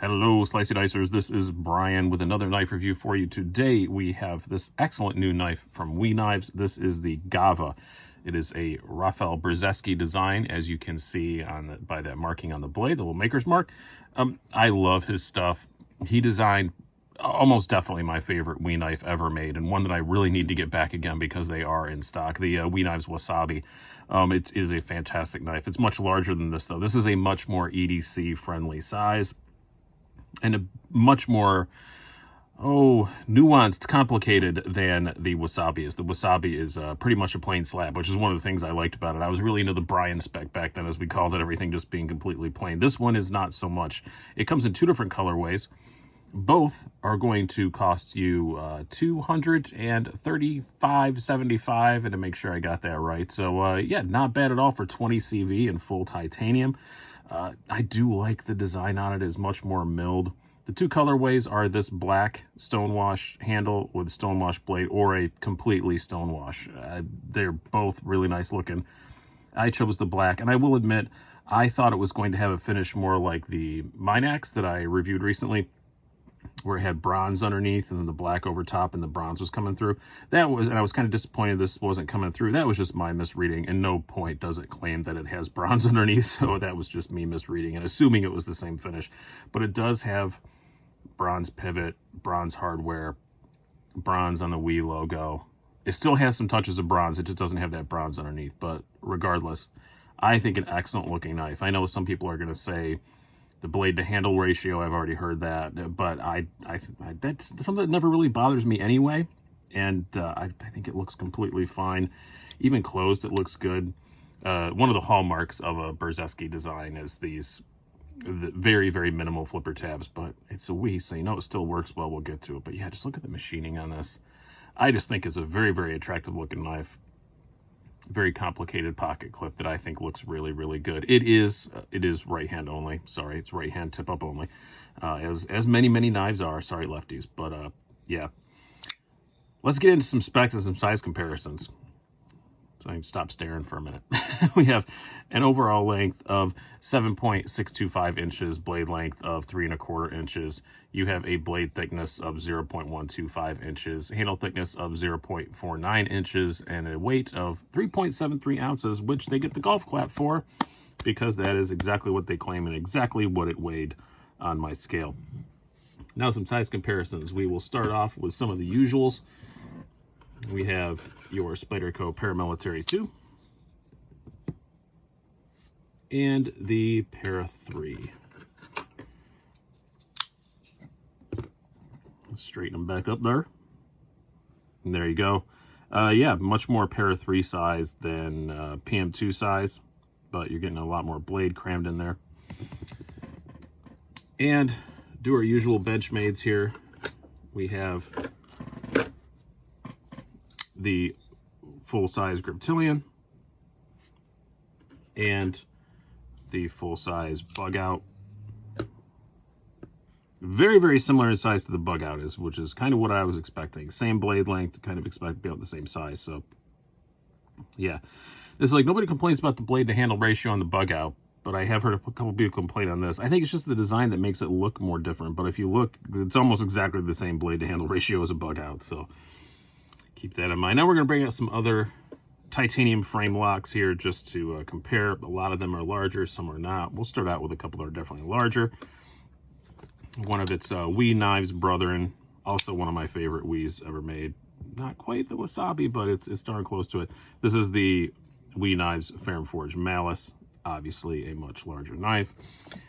Hello, Slicey Dicers. This is Brian with another knife review for you. Today we have this excellent new knife from We Knives. This is the Gava. It is a Rafal Brzeski design, as you can see by that marking on the blade, the little maker's mark. I love his stuff. He designed almost definitely my favorite We knife ever made, and one that I really need to get back again because they are in stock. The We Knives Wasabi. It is a fantastic knife. It's much larger than this, though. This is a much more EDC-friendly size and a much more nuanced, complicated than the Wasabi is. The Wasabi is pretty much a plain slab, which is one of the things I liked about it. I was really into the Brian spec back then, as we called it, everything just being completely plain. This one is not so much. It comes in two different colorways. Both are going to cost you $235.75, and to make sure I got that right. So yeah, not bad at all for 20 CV and full titanium. I do like the design on it. Is much more milled. The two colorways are this black stonewash handle with stonewash blade, or a completely stonewash. They're both really nice looking. I chose the black, and I will admit, I thought it was going to have a finish more like the Minax that I reviewed recently, where it had bronze underneath and then the black over top and the bronze was coming through. And I was kind of disappointed this wasn't coming through. That was just my misreading, and no point does it claim that it has bronze underneath, so that was just me misreading and assuming it was the same finish. But it does have bronze pivot, bronze hardware, bronze on the Wii logo. It still has some touches of bronze, it just doesn't have that bronze underneath. But regardless, I think an excellent looking knife. I know some people are going to say the blade to handle ratio, I've already heard that, but I that's something that never really bothers me anyway, and I think it looks completely fine. Even closed, it looks good. One of the hallmarks of a Brzeski design is the very, very minimal flipper tabs, but it's a Wii, so you know it still works well. We'll get to it, but yeah, just look at the machining on this. I just think it's a very, very attractive looking knife. Very complicated pocket clip that I think looks really, really good. It is right hand only. Sorry, it's right hand tip up only, as many knives are. Sorry, lefties, but yeah. Let's get into some specs and some size comparisons, so I can stop staring for a minute. We have an overall length of 7.625 inches, blade length of 3¼ inches. You have a blade thickness of 0.125 inches, handle thickness of 0.49 inches, and a weight of 3.73 ounces, which they get the golf clap for, because that is exactly what they claim and exactly what it weighed on my scale. Now some size comparisons. We will start off with some of the usuals. We have your Spyderco Paramilitary 2 and the Para 3. Straighten them back up there. And there you go. Yeah, much more Para 3 size than PM2 size, but you're getting a lot more blade crammed in there. And do our usual Benchmades here. We have the full-size Griptilian and the full-size Bug Out. Very, very similar in size to the Bug Out is, which is kind of what I was expecting. Same blade length, kind of expect to be about the same size. So yeah, it's like nobody complains about the blade to handle ratio on the Bug Out, but I have heard a couple people complain on this. I think it's just the design that makes it look more different, but if you look, it's almost exactly the same blade to handle ratio as a Bug Out, so keep that in mind. Now we're going to bring out some other titanium frame locks here just to compare. A lot of them are larger, some are not. We'll start out with a couple that are definitely larger. One of its We Knives brethren, also one of my favorite Wiis ever made. Not quite the Wasabi, but it's darn close to it. This is the We Knives Ferrum Forge Malice, obviously a much larger knife.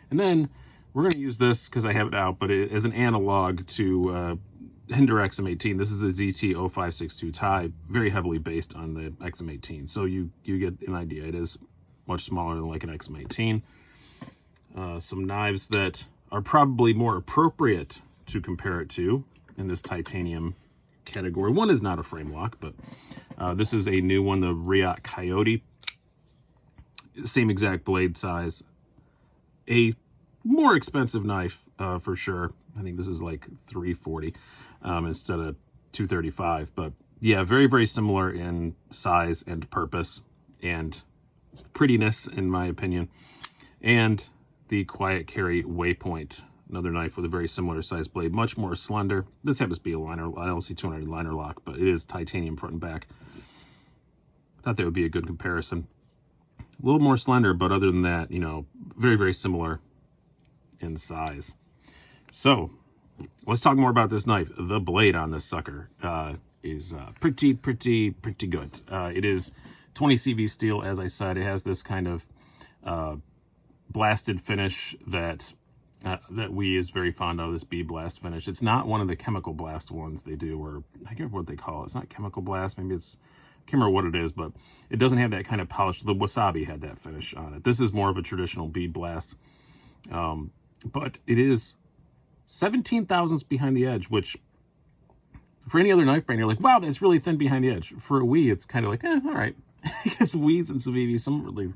And then we're going to use this because I have it out, but as an analog to Hinder XM18. This is a ZT0562 tie, very heavily based on the XM18. So you get an idea. It is much smaller than like an XM18. Some knives that are probably more appropriate to compare it to in this titanium category. One is not a frame lock, but this is a new one, the Riot Coyote. Same exact blade size. A more expensive knife for sure. I think this is like $340 instead of $235. But yeah, very, very similar in size and purpose and prettiness, in my opinion. And the Quiet Carry Waypoint Another knife with a very similar size blade, much more slender. This happens to be a liner, LC 200 liner lock, but it is titanium front and back. Thought that would be a good comparison. A little more slender, but other than that, you know, very, very similar in size. So let's talk more about this knife. The blade on this sucker is pretty good. It is 20 CV steel, as I said. It has this kind of blasted finish that we is very fond of, this bee blast finish. It's not one of the chemical blast ones they do, or I can't remember what they call it. It's not chemical blast, maybe it's, I can't remember what it is, but it doesn't have that kind of polish. The Wasabi had that finish on it. This is more of a traditional bead blast, but it is 17 thousandths behind the edge, which for any other knife brand, you're like, wow, that's really thin behind the edge. For a Wii, it's kind of like, all right. Because Wiis and Civivi, some really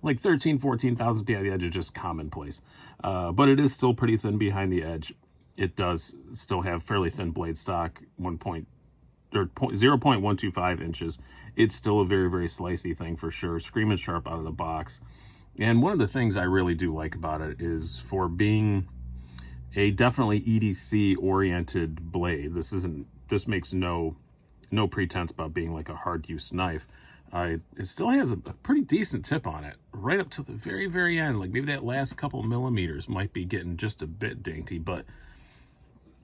like 13, 14 thousandths behind the edge is just commonplace. But it is still pretty thin behind the edge. It does still have fairly thin blade stock, 0.125 inches. It's still a very, very slicey thing for sure. Screaming sharp out of the box. And one of the things I really do like about it is, for being a definitely EDC-oriented blade, this makes no pretense about being like a hard-use knife. It still has a pretty decent tip on it, right up to the very, very end. Like maybe that last couple millimeters might be getting just a bit dainty, but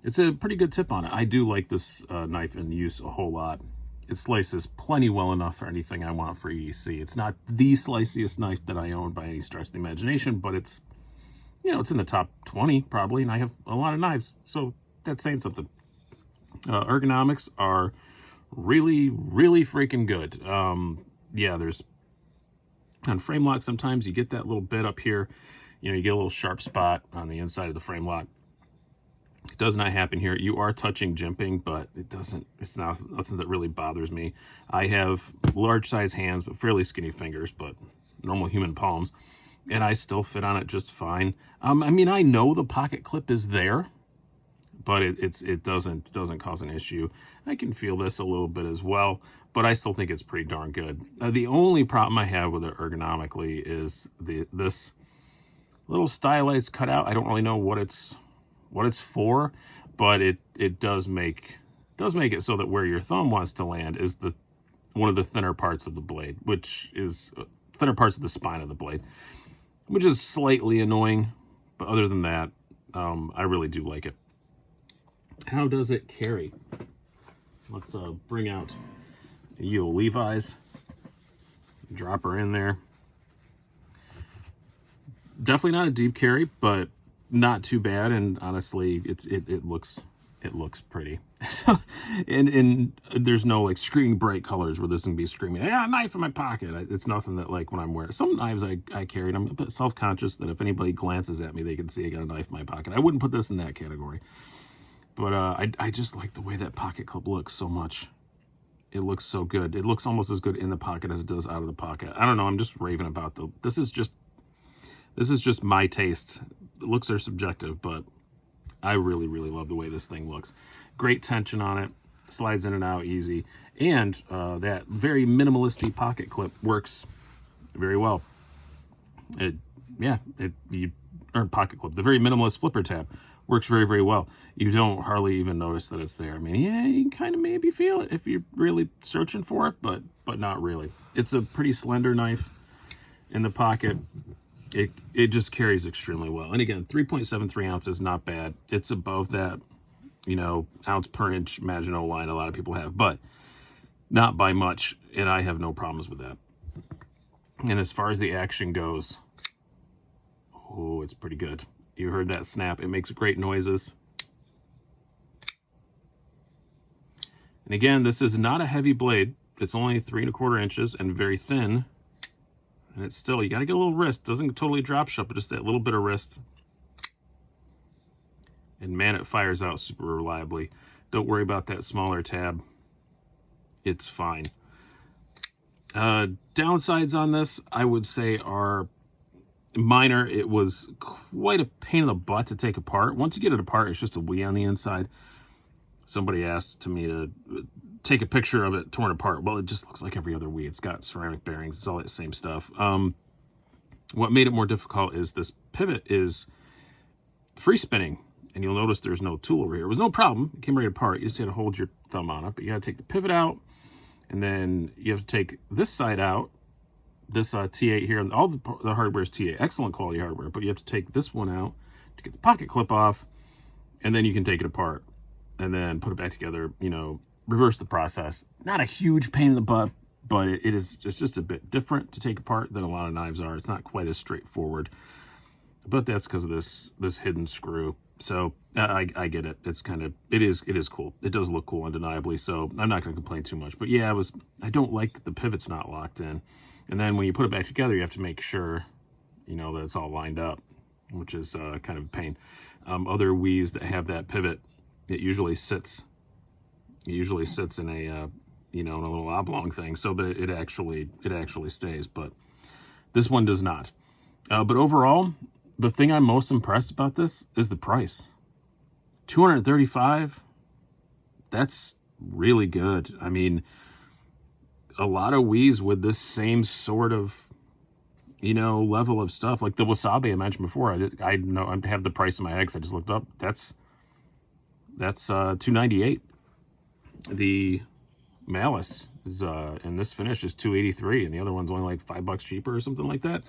it's a pretty good tip on it. I do like this knife in use a whole lot. It slices plenty well enough for anything I want for EDC. It's not the sliciest knife that I own by any stretch of the imagination, but it's, you know, it's in the top 20 probably, and I have a lot of knives, so that's saying something. Ergonomics are really, really freaking good. Yeah, there's on frame lock, sometimes you get that little bit up here, you know, you get a little sharp spot on the inside of the frame lock. It does not happen here. You are touching jimping, but it's not nothing that really bothers me. I have large size hands, but fairly skinny fingers, but normal human palms, and I still fit on it just fine. I mean, I know the pocket clip is there, but it doesn't cause an issue. I can feel this a little bit as well, but I still think it's pretty darn good. The only problem I have with it ergonomically is this little stylized cutout. I don't really know what it's for, but it does make it so that where your thumb wants to land is one of the thinner parts of the blade, which is thinner parts of the spine of the blade, which is slightly annoying, but other than that, I really do like it. How does it carry? Let's bring out a Yule Levi's, drop her in there. Definitely not a deep carry, but not too bad, and honestly, it looks pretty. So, and there's no like screaming bright colors where this can be screaming, "Yeah, knife in my pocket." It's nothing that, like, when I'm wearing some knives I carried, I'm a bit self-conscious that if anybody glances at me, they can see I got a knife in my pocket. I wouldn't put this in that category, but I just like the way that pocket clip looks so much. It looks so good. It looks almost as good in the pocket as it does out of the pocket. I don't know. I'm just raving about this is just my taste. The looks are subjective, but I really, really love the way this thing looks. Great tension on it, slides in and out easy, and that very minimalistic pocket clip works very well. Pocket clip, the very minimalist flipper tab works very, very well. You don't hardly even notice that it's there. I mean, yeah, you can kind of maybe feel it if you're really searching for it, but not really. It's a pretty slender knife in the pocket. It just carries extremely well. And again, 3.73 ounces, not bad. It's above that, you know, ounce per inch Maginot line a lot of people have, but not by much, and I have no problems with that. And as far as the action goes, oh, it's pretty good. You heard that snap. It makes great noises. And again, this is not a heavy blade. It's only 3 1/4 inches and very thin. And it's still, you got to get a little wrist. Doesn't totally drop shut, but just that little bit of wrist. And man, it fires out super reliably. Don't worry about that smaller tab. It's fine. Downsides on this, I would say, are minor. It was quite a pain in the butt to take apart. Once you get it apart, it's just a Wii on the inside. Somebody asked me to take a picture of it torn apart. Well, it just looks like every other Wii. It's got ceramic bearings. It's all that same stuff. What made it more difficult is this pivot is free spinning. And you'll notice there's no tool over here. It was no problem. It came right apart. You just had to hold your thumb on it. But you got to take the pivot out. And then you have to take this side out. This T8 here. And all the hardware is T8. Excellent quality hardware. But you have to take this one out to get the pocket clip off. And then you can take it apart. And then put it back together. You know, reverse the process. Not a huge pain in the butt. But it's just a bit different to take apart than a lot of knives are. It's not quite as straightforward. But that's because of this hidden screw. So I get it. It's kind of, it is cool. It does look cool, undeniably. So I'm not going to complain too much. But yeah, I don't like that the pivot's not locked in. And then when you put it back together, you have to make sure, you know, that it's all lined up, which is kind of a pain. Other Wiis that have that pivot, it usually sits in a, you know, in a little oblong thing so that it actually stays. But this one does not. But overall, the thing I'm most impressed about this is the price. $235. That's really good. I mean, a lot of Wiis with this same sort of, you know, level of stuff, like the Wasabi I mentioned before. I know I have the price in my head 'cause I just looked up. That's $298. The Malice is in this finish is $283, and the other one's only like $5 cheaper or something like that.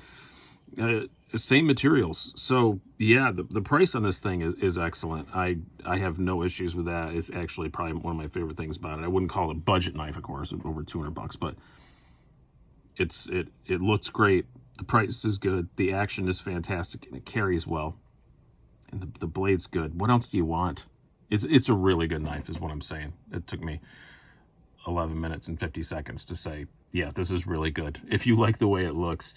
Same materials. So yeah, the price on this thing is excellent. I have no issues with that. It's actually probably one of my favorite things about it. I wouldn't call it a budget knife, of course, over $200, but it looks great. The price is good. The action is fantastic, and it carries well. And the blade's good. What else do you want? It's a really good knife, is what I'm saying. It took me 11 minutes and 50 seconds to say, yeah, this is really good. If you like the way it looks,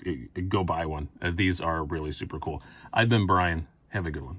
go buy one. These are really super cool. I've been Brian. Have a good one.